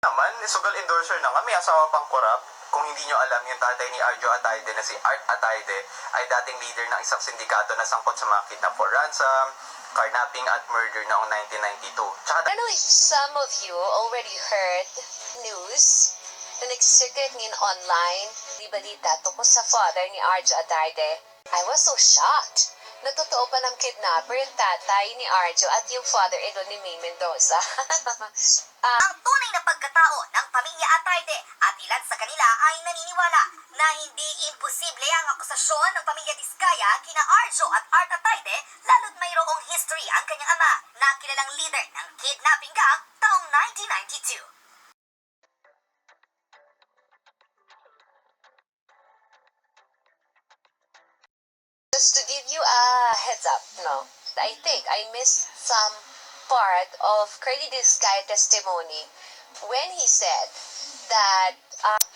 Naman, sugal endorser na nga, may asawa pang korap. Kung hindi nyo alam, yung tatay ni Arjo Atayde na si Art Atayde ay dating leader ng isang sindikato na sangkot sa mga kidnap for ransom, kidnapping at murder noong 1992. Tsaka I know some of you already heard news na nagsisirculate ngayon online, di balita tungkol sa father ni Arjo Atayde. I was so shocked. Natotoo pa ng kidnapper yung tatay ni Arjo at yung father-in-law ni Maine Mendoza. Ang tunay na pagkatao ng pamilya Atayde at ilan sa kanila ay naniniwala na hindi imposible ang akusasyon ng pamilya Diskaya kina Arjo at Art Atayde lalo't mayroong history ang kanyang ama na kilalang leader ng kidnapping gang taong 1992. Just to give you a heads up, no, I think I missed some part of Curly Diskaya testimony when he said that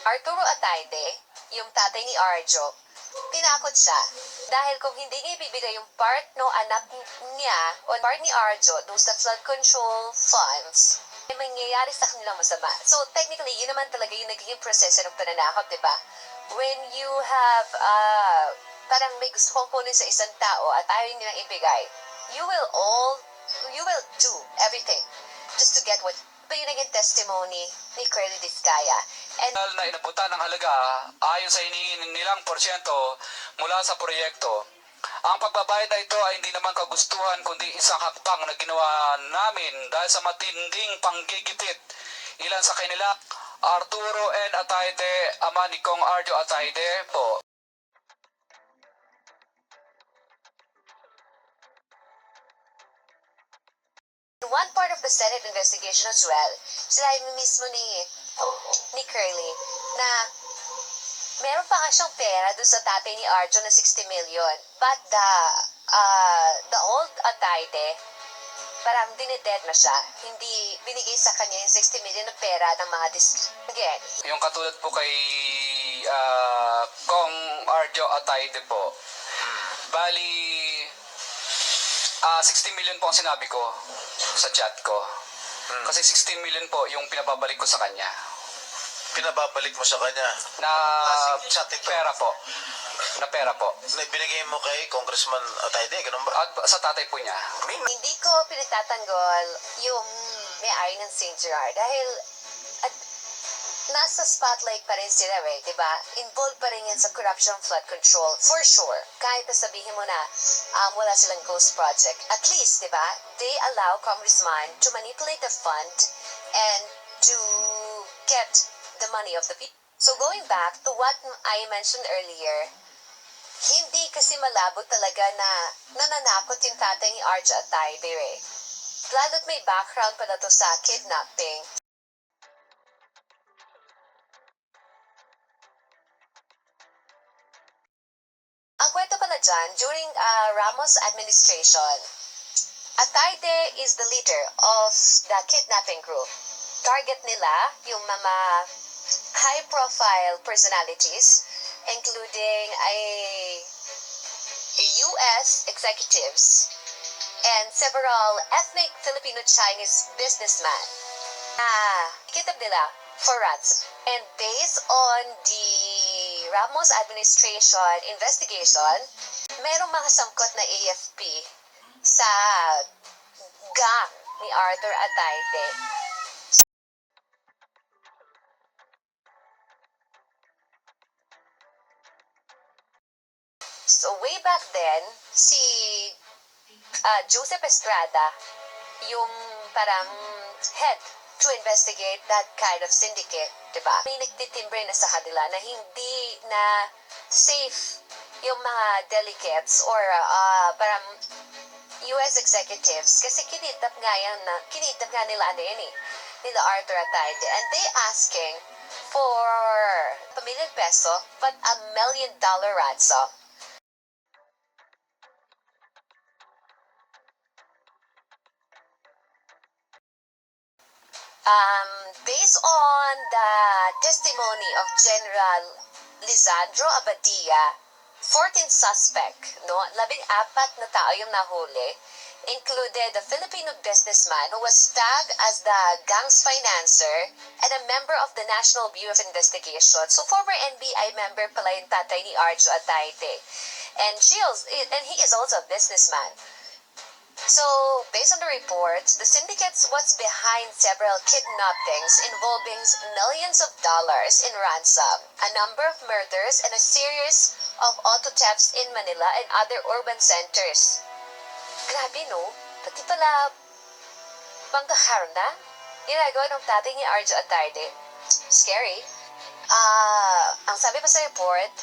Arturo Atayde, yung tatay ni Arjo, tinakot siya. Dahil kung hindi niya ibibigay yung part no anak niya o part ni Arjo doon sa flood control funds, may mangyayari sa kanilang masama. So technically, yun naman talaga yung nagiging proseso ng pananakot, di ba? When you have parang may gusto kong kunin sa isang tao at ayaw nilang ibigay, you will do everything just to get what. Ito yung naging testimony ni Curly Diskaya. And na inabutan ng halaga ayon sa hinihingi nilang porsyento mula sa proyekto. Ang pagbabayad na ito ay hindi naman kagustuhan kundi isang hakbang na ginawa namin dahil sa matinding panggigipit. Ilan sa kanila, Arturo N. Atayde, ama ni Kong Arjo Atayde po. one part of the Senate investigation as well, sinabi mismo ni Curly na meron pa nga siyang pera doon sa tatay ni Arjo na 60 million. But the old Atayde, parang dineded na siya. Hindi binigay sa kanya yung 60 million na pera ng mga again. Yung katulad po kay Kong Arjo Atayde po, bali 60 million po ang sinabi ko sa chat ko. Kasi 60 million po yung pinababalik ko sa kanya. pinababalik mo sa kanya. Na chat ito. pera po. Na pera po. Binigay mo kay Congressman Atayde, ganun ba? At sa tatay po niya. Hindi ko pinatatanggol yung may-ari ng St. Gerard dahil nasa spotlight pa rin sila di ba? Involved pa rin yan sa corruption flood control, for sure. Kahit na sabihin mo na wala silang ghost project. At least, di ba, they allow congressman to manipulate the fund and to get the money of the people. So going back to what I mentioned earlier, hindi kasi malabo talaga na nananakot yung tatay ni Arjo Atayde Lalo't may background pala to sa kidnapping. Ang kwento pala dyan, during Ramos administration, Atayde is the leader of the kidnapping group. Target nila yung mga high-profile personalities, including U.S. executives and several ethnic Filipino-Chinese businessmen na kidnap nila for ransom. And based on the Ramos administration investigation, merong mga sangkot na AFP sa gang ni Arthur Atayde. So way back then, si Joseph Estrada, yung parang head to investigate that kind of syndicate, diba? May nagtitimbre na sa kanila na hindi na safe yung mga delegates or parang U.S. executives kasi kinidnap nga nila nila Arthur Atayde, and they asking for $1 million peso but $1 million ransom. Based on the testimony of General Lisandro Abadia, 14 suspect, no? 14 na tao yung nahuli. included a Filipino businessman who was tagged as the gang's financer and a member of the National Bureau of Investigation. So former NBI member pala yung tatay ni Arjo Atayde. And he is also a businessman. So, based on the reports, the syndicate was behind several kidnappings involving millions of dollars in ransom, a number of murders, and a series of auto thefts in Manila and other urban centers. Grabe, no? Pati pala pangkaharna ginagawa ng tatay ni Arjo Atayde. Scary. Ang sabi pa sa report,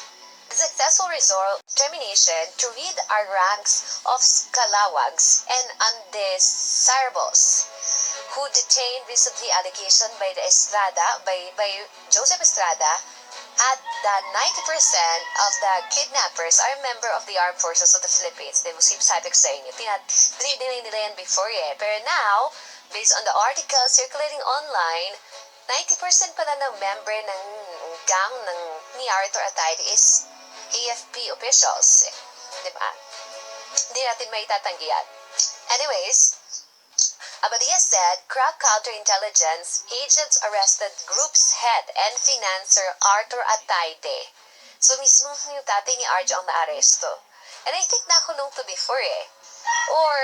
the successful determination to rid our ranks of scalawags and undesirables who detained recently allegation by Joseph Estrada at the 90% of the kidnappers are a member of the armed forces of the Philippines. Di mo sabi ko sa inyo, dinilay nila yan before Pero now, based on the article circulating online, 90% pala ng member ng gang ni Arthur Atayde is AFP officials. Diba? Hindi natin may tatanggi yan. Anyways, Abadia said crack counterintelligence agents arrested group's head and financer Arthur Atayde. So mismo yung tatay ni Arjo ang naaresto. And I think nakulong to before Or,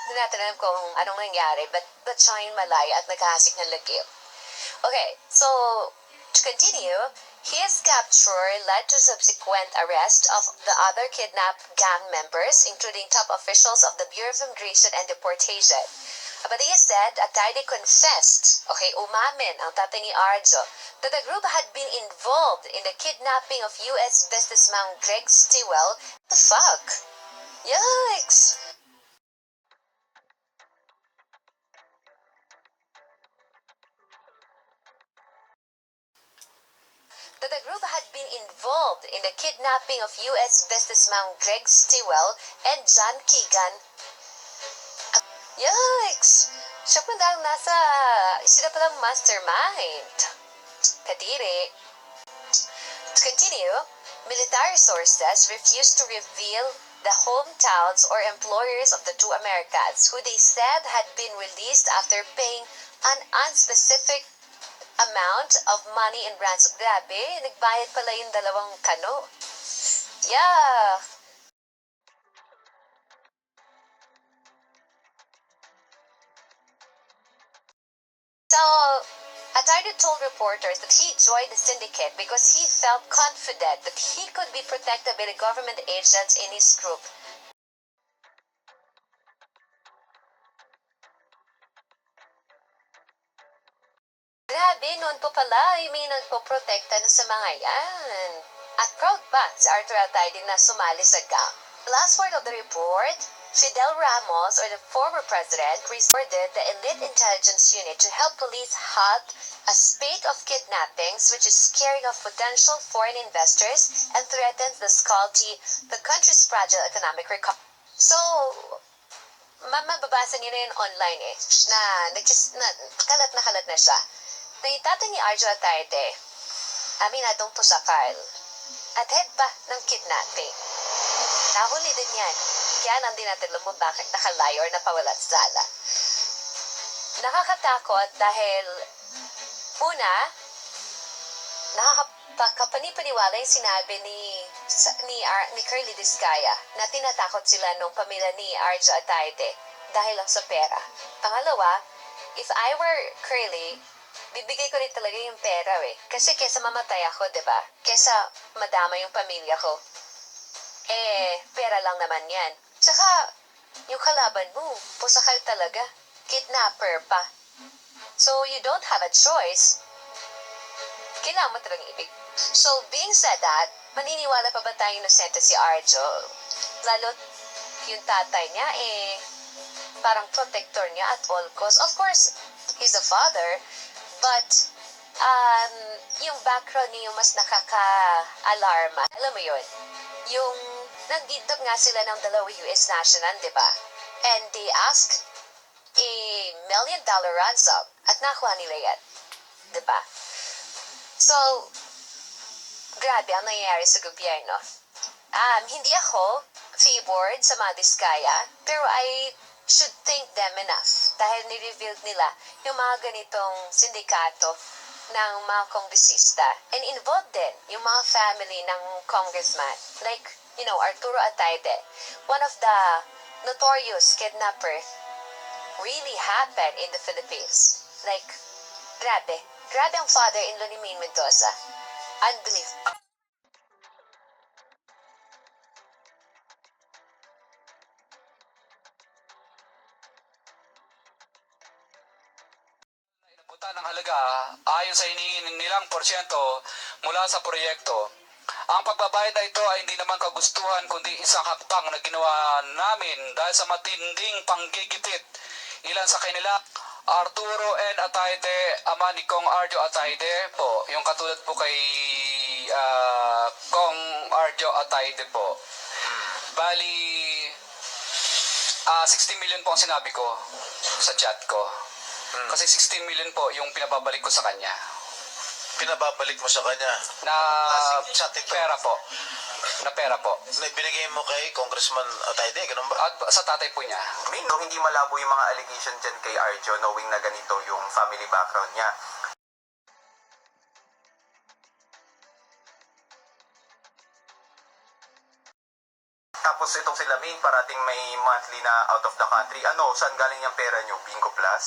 hindi natin alam kung anong nangyari, but siya yung malaya at nagkahasik ng lagip. Okay, so, to continue, his capture led to subsequent arrest of the other kidnapped gang members, including top officials of the Bureau of Immigration and Deportation. Abadia said Atayde confessed, umamin ang tatay ni Arjo, that the group had been involved in the kidnapping of U.S. businessman Greg Stewell. The fuck? Yikes! That the group had been involved in the kidnapping of U.S. businessman Greg Stewell and John Keegan. Yikes! Siya pa daw sila palang mastermind. Kadiri. To continue, military sources refused to reveal the hometowns or employers of the two Americans, who they said had been released after paying an unspecific amount of money in ransom. Grabe, nagbayad pala yung dalawang kano. Yeah. So, Atayde told reporters that he joined the syndicate because he felt confident that he could be protected by the government agents in his group. Grabe, noon po pala, may nagpo-protekta sa mga yan. At proud pa si Arthur Atayde na sumali sa gang. Last part of the report, Fidel Ramos, or the former president, resorted the elite intelligence unit to help police halt a spate of kidnappings which is scaring off potential foreign investors and threatens the country's fragile economic recovery. So, mababasa niyo na yun online na kalat na siya. Na yung tatay ni Arjo Atayde, aminadong pusakal at head pa ng kidnapping. Nahuli din yan. Kaya nang din natin lumod bakit nakalay or napawala sa sala. Nakakatakot dahil una, nakakapanipaniwala yung sinabi ni Curly Discaya na tinatakot sila nung pamilya ni Arjo Atayde dahil lang sa pera. Pangalawa, if I were Curly, bibigay ko rin talaga yung pera Kasi kesa mamatay ako, diba? Kesa madama yung pamilya ko. Pera lang naman yan. Tsaka, yung kalaban mo, pusakal talaga. Kidnapper pa. So, you don't have a choice. Kailangan mo talagang ibig. So, being said that, maniniwala pa ba tayo inosente si Arjo? Lalo, yung tatay niya, parang protector niya at all costs. Of course, he's a father, but, yung background niya yung mas nakaka-alarma. Alam mo yun? Yung nag-kidnap nga sila ng dalawang US national, di ba? And they ask $1 million ransom at nakuha nila yan. Di ba? So, grabe ang nangyayari sa gobyerno. Hindi ako favored sa mga diskaya, pero I should thank them enough dahil ni-revealed nila yung mga ganitong sindikato ng mga kongresista. And involved din yung mga family ng congressman. Like, Arturo Atayde, one of the notorious kidnapper really happened in the Philippines. Like, grabe. Grabe ang father-in-law ni Maine Mendoza. Unbelievable. Inabutan ng halaga ayon sa hinihingi nilang porsyento mula sa proyekto. Ang pagbabayad na ito ay hindi naman kagustuhan kundi isang hakbang na ginawa namin dahil sa matinding panggigipit. Ilan sa kanila, Arturo N. Atayde, ama ni Kong Arjo Atayde po, yung katulad po kay Kong Arjo Atayde po. Bali, 60 million po ang sinabi ko sa chat ko. Kasi 16 million po yung pinababalik ko sa kanya. Pinababalik mo sa kanya? Na Chat ito. pera po. Na pera po. Na binigay mo kay Congressman Atayde, ganun ba? At sa tatay po niya. No, hindi malabo yung mga allegation dyan kay Arjo knowing na ganito yung family background niya. Tapos itong sila Maine, parating may monthly na out of the country. Saan galing yung pera nyo? Bingo Plus?